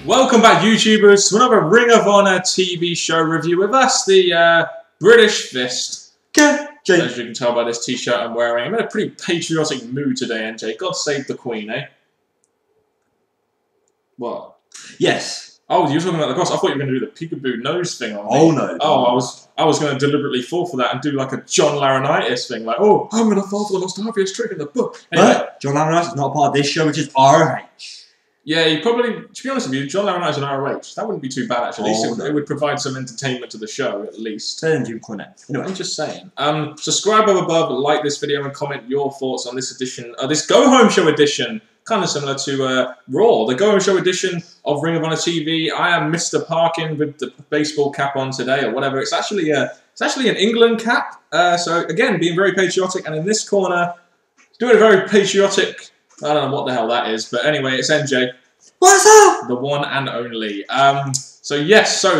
Welcome back, YouTubers, to another Ring of Honor TV show review with us, the British Fist. As you can tell by this t-shirt I'm wearing, I'm in a pretty patriotic mood today, NJ. God save the Queen, eh? What? Yes. Oh, you were talking about the cross. I thought you were going to do the peekaboo nose thing on me. Oh, no. Oh, I was going to deliberately fall for that and do like a John Laurinaitis thing, like, oh, I'm going to fall for the most obvious trick in the book. Anyway. But John Laurinaitis is not part of this show, which is ROH. Yeah, you probably, to be honest with you, John Laurinaitis and ROH, that wouldn't be too bad, actually. Oh, It would provide some entertainment to the show, at least. Better than Jim Cornette. Anyway. I'm just saying. Subscribe up above, like this video, and comment your thoughts on this edition, this Go Home Show edition, kind of similar to Raw, the Go Home Show edition of Ring of Honor TV. I am Mr. Parkin with the baseball cap on today, or whatever. It's actually an England cap. So again, being very patriotic, and in this corner, doing a very patriotic. I don't know what the hell that is, but anyway, it's NJ. What's up? The one and only. So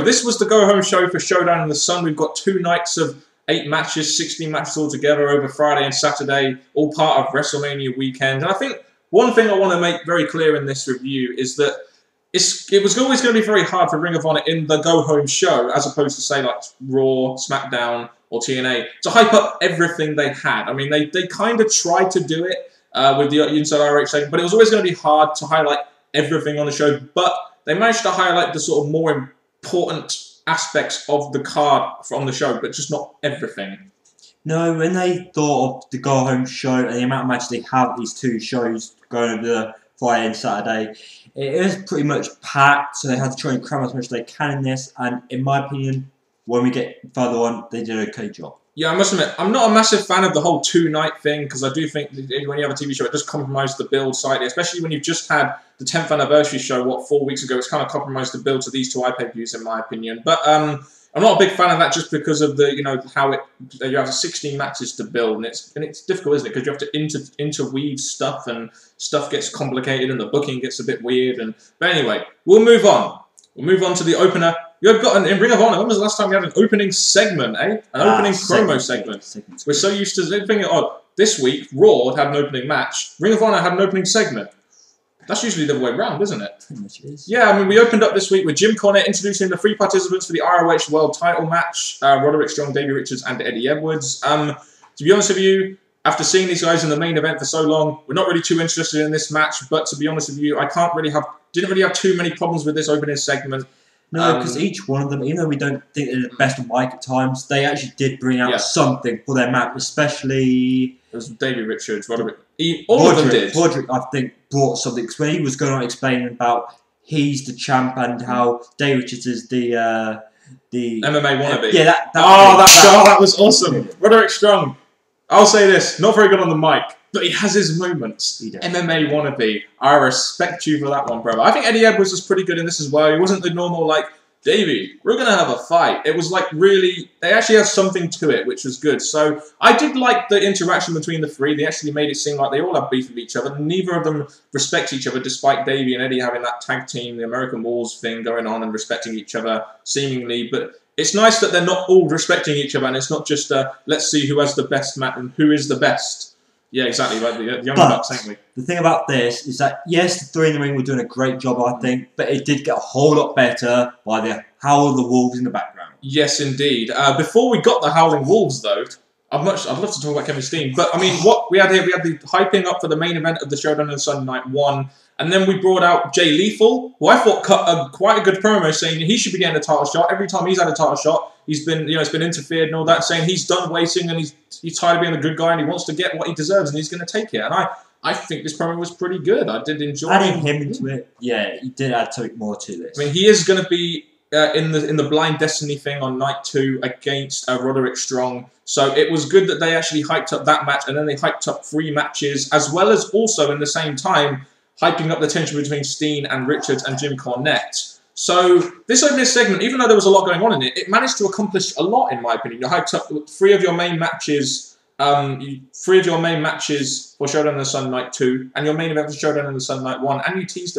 this was the go-home show for Showdown in the Sun. We've got 2 nights of 8 matches, 16 matches altogether over Friday and Saturday, all part of WrestleMania weekend. And I think one thing I want to make very clear in this review is that it was always going to be very hard for Ring of Honor in the go-home show, as opposed to, say, like Raw, SmackDown, or TNA, to hype up everything they had. I mean, they kind of tried to do it with the Inside ROH segment, but it was always going to be hard to highlight everything on the show, but they managed to highlight the sort of more important aspects of the card from the show, but just not everything. No, when they thought of the Go Home show and the amount of matches they have, these 2 shows going over the Friday and Saturday, it is pretty much packed, so they had to try and cram as much as they can in this, and in my opinion, when we get further on, they did an okay job. Yeah, I must admit, I'm not a massive fan of the whole 2-night thing, because I do think when you have a TV show, it does compromise the build slightly, especially when you've just had the 10th anniversary show, 4 weeks ago. It's kind of compromised the build to these 2 iPay-views, in my opinion. But I'm not a big fan of that, just because of the, how you have 16 matches to build, and it's difficult, isn't it? Because you have to interweave stuff, and stuff gets complicated, and the booking gets a bit weird. But anyway, we'll move on. We'll move on to the opener. You've got in Ring of Honor. When was the last time we had an opening segment, eh? An opening promo segment. We're so used to thinking, oh, this week Raw had an opening match. Ring of Honor had an opening segment. That's usually the way around, isn't it? Pretty much is. Yeah, I mean, we opened up this week with Jim Cornette introducing the 3 participants for the ROH World Title match: Roderick Strong, Davey Richards, and Eddie Edwards. To be honest with you, after seeing these guys in the main event for so long, we're not really too interested in this match. But to be honest with you, didn't really have too many problems with this opening segment. No, because each one of them, even though we don't think they're the best on mic at times, they actually did bring out something for their match, especially... It was Davey Richards, Roderick. All of them did. Roderick, I think, brought something, because when he was going on explaining about he's the champ and how Davey Richards is the MMA wannabe. Yeah, that was awesome. Roderick Strong, I'll say this, not very good on the mic, but he has his moments. He does. MMA wannabe. I respect you for that one, brother. I think Eddie Edwards was pretty good in this as well. He wasn't the normal, like, Davey, we're going to have a fight. It was, like, really... They actually had something to it, which was good. So, I did like the interaction between the 3. They actually made it seem like they all have beef with each other. Neither of them respect each other, despite Davey and Eddie having that tag team, the American Walls thing going on and respecting each other, seemingly. But it's nice that they're not all respecting each other, and it's not just, let's see who has the best match and who is the best. Yeah, exactly, like the Young Bucks, ain't we? The thing about this is that, yes, the 3 in the ring were doing a great job, I think, but it did get a whole lot better by the Howl of the Wolves in the background. Yes, indeed. Before we got the Howling Wolves, though, I'd love to talk about Kevin Steen, but, I mean, what we had here, we had the hyping up for the main event of the Showdown on Sunday Night 1, and then we brought out Jay Lethal, who I thought cut quite a good promo saying he should be getting a title shot. Every time he's had a title shot, he's been, it's been interfered and all that, saying he's done waiting and he's tired of being a good guy and he wants to get what he deserves and he's going to take it. And I think this promo was pretty good. I did enjoy adding him into it. Yeah, he did add something more to this. I mean, he is going to be in the Blind Destiny thing on night 2 against Roderick Strong. So it was good that they actually hyped up that match, and then they hyped up 3 matches, as well as also in the same time hyping up the tension between Steen and Richards and Jim Cornette. So this opening segment, even though there was a lot going on in it, it managed to accomplish a lot, in my opinion. You hyped up 3 of your main matches, 3 of your main matches for Showdown in the Sun Night 2, and your main event for Showdown in the Sun Night 1, and you teased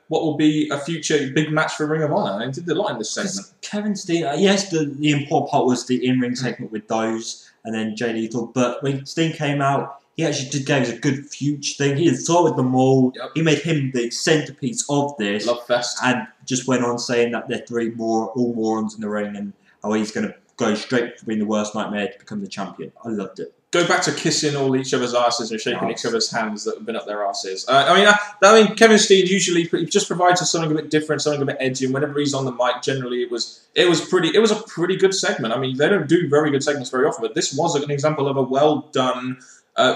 what will be a future big match for Ring of Honor, and did a lot in this segment. Kevin Steen, yes, the important part was the in-ring segment with those, and then Jay Lethal, but when Steen came out, he actually did give us a good future thing. He insulted them all. Yep. He made him the centerpiece of this. Love fest. And just went on saying that they're all morons in the ring and how he's going to go straight from being the worst nightmare to become the champion. I loved it. Go back to kissing all each other's asses and shaking each other's hands that have been up their asses. I mean, Kevin Steen usually just provides us something a bit different, something a bit edgy. And whenever he's on the mic, generally it was a pretty good segment. I mean, they don't do very good segments very often, but this was an example of a well done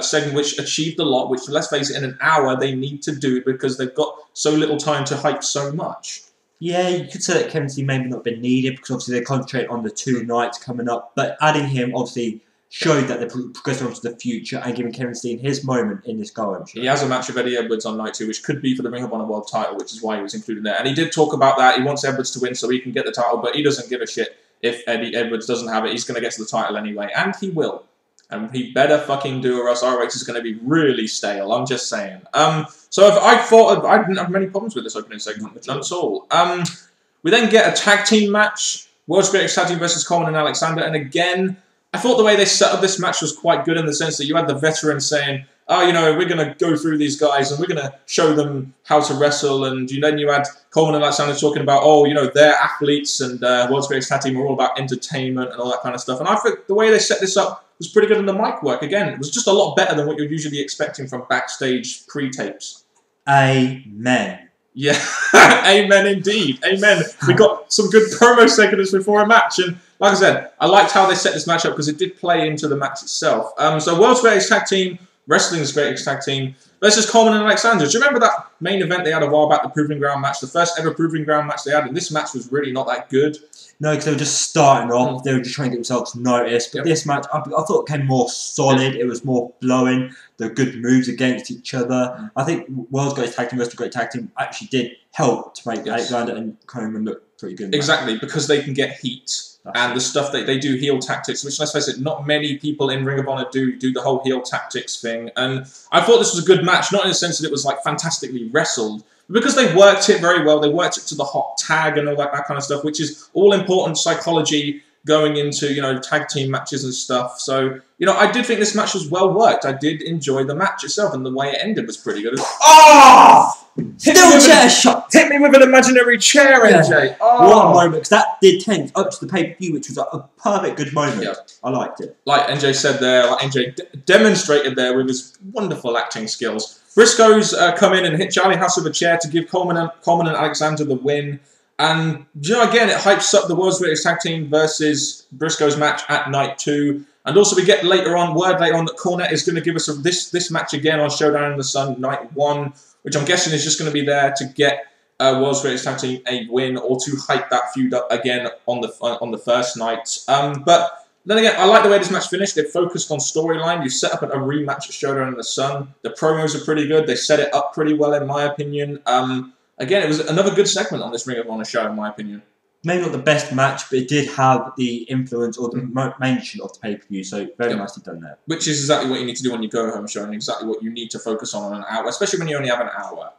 segment which achieved a lot. Which, let's face it, in an hour they need to do because they've got so little time to hype so much. Yeah, you could say that Kevin Steen maybe not been needed because obviously they concentrate on the 2 nights coming up, but adding him obviously showed that they're progressing on to the future and giving Kevin Steen his moment in this go-home show. He has a match with Eddie Edwards on night 2, which could be for the Ring of Honor World title, which is why he was included there. And he did talk about that. He wants Edwards to win so he can get the title, but he doesn't give a shit if Eddie Edwards doesn't have it. He's going to get to the title anyway, and he will. And he better fucking do, or else ROH is going to be really stale. I'm just saying. So if I didn't have many problems with this opening segment, none at all. We then get a tag team match. World's Greatest Tag Team versus Coleman and Alexander. And again, I thought the way they set up this match was quite good in the sense that you had the veterans saying, oh, you know, we're going to go through these guys and we're going to show them how to wrestle. And then you had Coleman and Alexander talking about, oh, you know, they're athletes and World's Greatest Tag Team are all about entertainment and all that kind of stuff. And I think the way they set this up was pretty good in the mic work. Again, it was just a lot better than what you're usually expecting from backstage pre-tapes. Amen. Yeah, amen indeed. Amen. We got some good promo segments before a match, and like I said, I liked how they set this match up because it did play into the match itself. So World's Greatest Tag Team, Wrestling's Greatest Tag Team versus Coleman and Alexander. Do you remember that main event they had a while back, the Proving Ground match, the first ever Proving Ground match they had, and this match was really not that good. No, because they were just starting off. They were just trying to get themselves noticed. But this match, I thought it came more solid. It was more flowing. There were good moves against each other. I think World's Greatest Tag Team versus Great Tag Team actually did help to make Alexander and Coleman look pretty good. Exactly, because they can get heat. And the stuff that they do, heel tactics, which, let's face it, not many people in Ring of Honor do the whole heel tactics thing. And I thought this was a good match, not in the sense that it was like fantastically wrestled, but because they worked it very well. They worked it to the hot tag and all that kind of stuff, which is all important psychology going into, you know, tag team matches and stuff. So, you know, I did think this match was well worked. I did enjoy the match itself, and the way it ended was pretty good. Oh! Still chair shot. Hit me with an imaginary chair, NJ. Oh. What a moment, because that did tend up to the pay-per-view, which was a perfect good moment. Yeah. I liked it. Like NJ said there, like NJ demonstrated there with his wonderful acting skills. Briscoe's come in and hit Charlie Haas with a chair to give Coleman and Alexander the win. And, you know, again, it hypes up the World's Greatest Tag Team versus Briscoe's match at night 2. And also we get word later on that Cornette is going to give us this match again on Showdown in the Sun night 1, which I'm guessing is just going to be there to get World's Greatest Tag Team a win or to hype that feud up again on the first night. But then again, I like the way this match finished. They focused on storyline. You set up a rematch at Showdown in the Sun. The promos are pretty good. They set it up pretty well, in my opinion. Again, it was another good segment on this Ring of Honor show, in my opinion. Maybe not the best match, but it did have the influence or the mention of the pay-per-view, so very nicely done there. Which is exactly what you need to do on your go-home show, and exactly what you need to focus on an hour, especially when you only have an hour.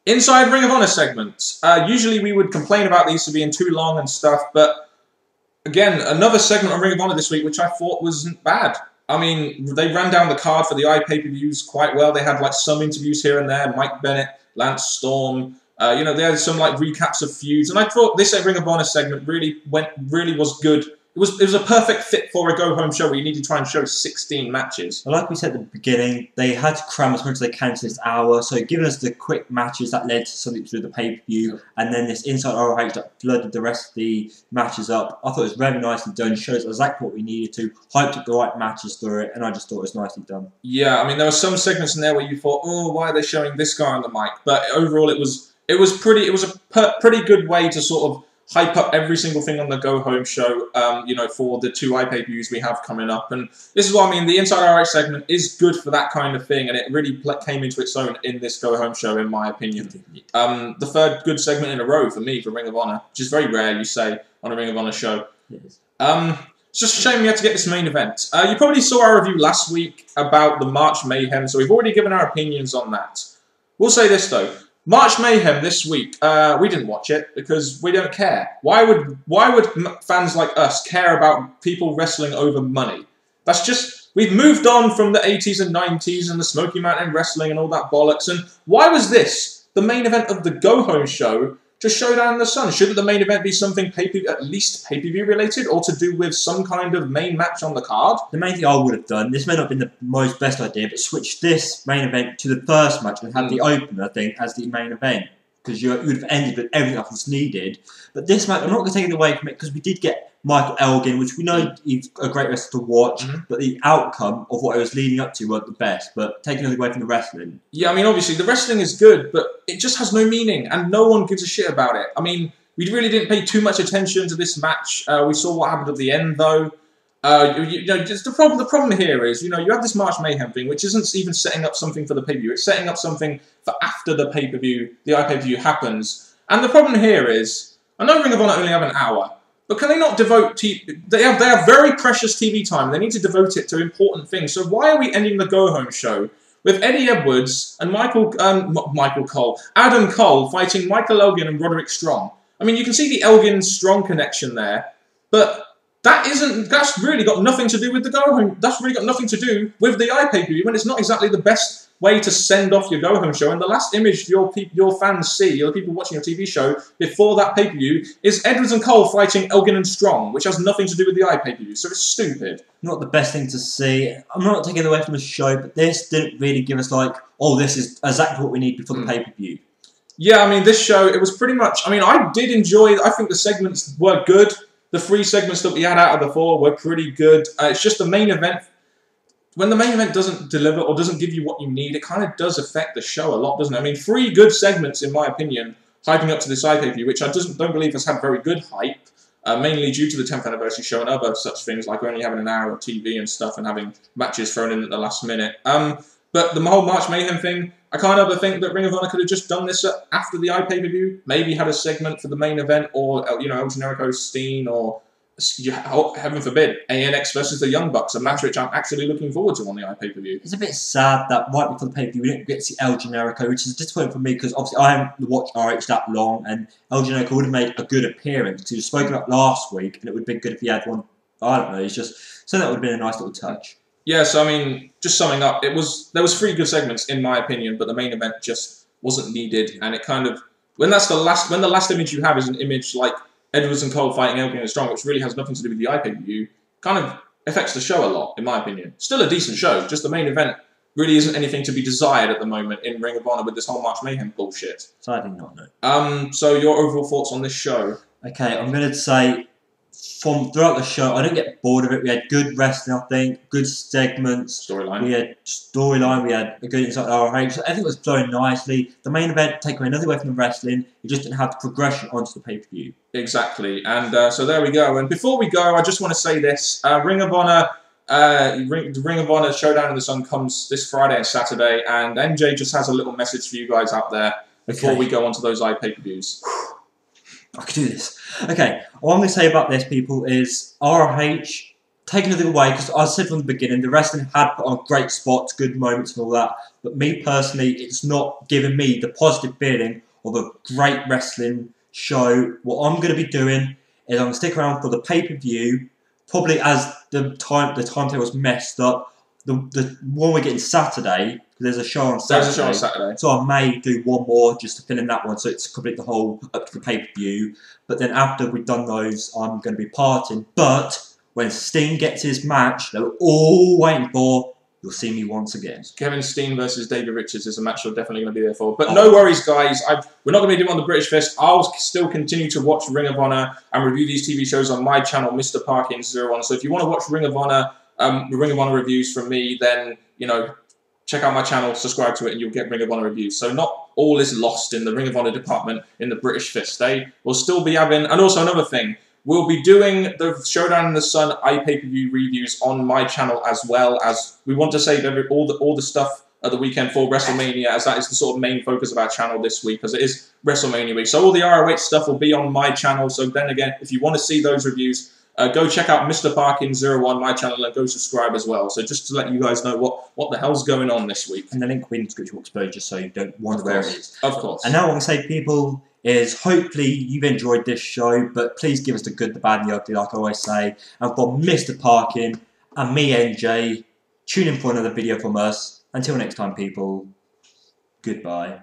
Inside Ring of Honor segments. Usually we would complain about these for being too long and stuff, but again, another segment on Ring of Honor this week, which I thought wasn't bad. I mean, they ran down the card for the pay-per-views quite well. They had like some interviews here and there. Mike Bennett, Lance Storm. You know, they had some like recaps of feuds, and I thought this Ring of Honor segment really was good. It was a perfect fit for a go-home show where you need to try and show 16 matches. Like we said at the beginning, they had to cram as much as they can into this hour, so giving us the quick matches that led to something through the pay-per-view, and then this Inside ROH that flooded the rest of the matches up. I thought it was very nicely done, shows exactly what we needed to, hyped up the right matches through it, and I just thought it was nicely done. Yeah, I mean, there were some segments in there where you thought, oh, why are they showing this guy on the mic? But overall, it was a pretty good way to sort of hype up every single thing on the go-home show, you know, for the 2 pay-per-views we have coming up. And this is what I mean, the Inside ROH segment is good for that kind of thing, and it really came into its own in this go-home show, in my opinion. The third good segment in a row for me, for Ring of Honor, which is very rare, you say, on a Ring of Honor show. Yes. It's just a shame we had to get this main event. You probably saw our review last week about the March Mayhem, so we've already given our opinions on that. We'll say this, though. March Mayhem this week, we didn't watch it because we don't care. Why would fans like us care about people wrestling over money? That's just we've moved on from the 80s and 90s and the Smoky Mountain Wrestling and all that bollocks. And why was this the main event of the go-home show to Showdown in the Sun? Shouldn't the main event be something at least pay-per-view related, or to do with some kind of main match on the card? The main thing I would have done, this may not have been the most best idea, but switch this main event to the first match and have the opener thing as the main event. Because you would have ended with everything else that's needed. But this match, I'm not going to take it away from it, because we did get Michael Elgin, which we know he's a great wrestler to watch, but the outcome of what it was leading up to weren't the best. But taking it away from the wrestling. Yeah, I mean, obviously, the wrestling is good, but it just has no meaning, and no one gives a shit about it. I mean, we really didn't pay too much attention to this match. We saw what happened at the end, though. Just the problem here is, you have this March Mayhem thing, which isn't even setting up something for the pay-per-view. It's setting up something for after the pay-per-view, the iPay-per-view happens. And the problem here is, I know Ring of Honor only have an hour, but can they not devote... They have very precious TV time. They need to devote it to important things. So why are we ending the go-home show with Eddie Edwards and Adam Cole fighting Michael Elgin and Roderick Strong? I mean, you can see the Elgin-Strong connection there, but... That's really got nothing to do with the go-home. That's really got nothing to do with the iPay-per-view, and it's not exactly the best way to send off your go-home show. And the last image your fans see, or the people watching your TV show before that pay-per-view, is Edwards and Cole fighting Elgin and Strong, which has nothing to do with the iPay-per-view. So it's stupid. Not the best thing to see. I'm not taking it away from the show, but this didn't really give us like, oh, this is exactly what we need before the pay-per-view. Yeah, I mean, this show, it was pretty much... I mean, I did enjoy... I think the segments were good. The 3 segments that we had out of the 4 were pretty good. It's just the main event. When the main event doesn't deliver or doesn't give you what you need, it kind of does affect the show a lot, doesn't it? I mean, 3 good segments, in my opinion, hyping up to this iPay-per-view, which I don't believe has had very good hype, mainly due to the 10th anniversary show and other such things, like only having an hour of TV and stuff and having matches thrown in at the last minute. But the whole March Mayhem thing, I kind of think that Ring of Honor could have just done this after the iPay-per-view. Maybe had a segment for the main event, or, El Generico, Steen, or, heaven forbid, ANX versus the Young Bucks, a match which I'm actually looking forward to on the iPay-per-view. It's a bit sad that right before the pay-per-view we didn't get to see El Generico, which is disappointing for me, because obviously I haven't watched ROH that long, and El Generico would have made a good appearance. He was spoken up last week, and it would have been good if he had one. I don't know, it's just... So that would have been a nice little touch. Yeah, so I mean, just summing up, there was 3 good segments in my opinion, but the main event just wasn't needed, and it kind of when the last image you have is an image like Edwards and Cole fighting Elgin and Strong, which really has nothing to do with the iPay-per-view, kind of affects the show a lot, in my opinion. Still a decent show, just the main event really isn't anything to be desired at the moment in Ring of Honor with this whole March Mayhem bullshit. Sadly not, no. So your overall thoughts on this show? Okay, I'm going to say, from throughout the show, I didn't get bored of it. We had good wrestling, I think, good segments. Storyline. We had storyline, we had a good insight ROH. I think it was flowing nicely. The main event, take away nothing away from the wrestling, it just didn't have the progression onto the pay-per-view. Exactly, and so there we go. And before we go, I just want to say this. Ring of Honor Showdown in the Sun comes this Friday and Saturday, and MJ just has a little message for you guys out there before we go on to those iPay-per-views. I could do this. Okay, what I'm going to say about this, people, is ROH, taking it away, because I said from the beginning, the wrestling had put on great spots, good moments and all that, but me personally, it's not giving me the positive feeling of a great wrestling show. What I'm going to be doing is I'm going to stick around for the pay-per-view, probably as the timetable was messed up. The one we're getting Saturday, there's a show on Saturday. There's a show on Saturday. So I may do one more just to fill in that one, so it's complete the whole up to the pay-per-view. But then after we've done those, I'm going to be parting. But when Steen gets his match, they're all waiting for, you'll see me once again. Kevin Steen versus David Richards is a match you're definitely going to be there for. But no worries, guys. We're not going to be doing on the British Fest. I'll still continue to watch Ring of Honor and review these TV shows on my channel, Mr. Parkin 01. So if you want to watch Ring of Honor reviews from me, then, check out my channel, subscribe to it, and you'll get Ring of Honor reviews. So not all is lost in the Ring of Honor department in the British Fist. We'll still be having... And also another thing, we'll be doing the Showdown in the Sun iPay-per-view reviews on my channel, as well as we want to save all the stuff at the weekend for WrestleMania, as that is the sort of main focus of our channel this week, because it is WrestleMania week. So all the ROH stuff will be on my channel. So then again, if you want to see those reviews, go check out Mr. Parkin 01, my channel, and go subscribe as well. So just to let you guys know what the hell's going on this week. And the link will be in the description box below, just so you don't wonder where it is. Of course. And now what I'm going to say, people, is hopefully you've enjoyed this show, but please give us the good, the bad, and the ugly, like I always say. And for Mr. Parkin and me, NJ, Tune in for another video from us. Until next time, people, goodbye.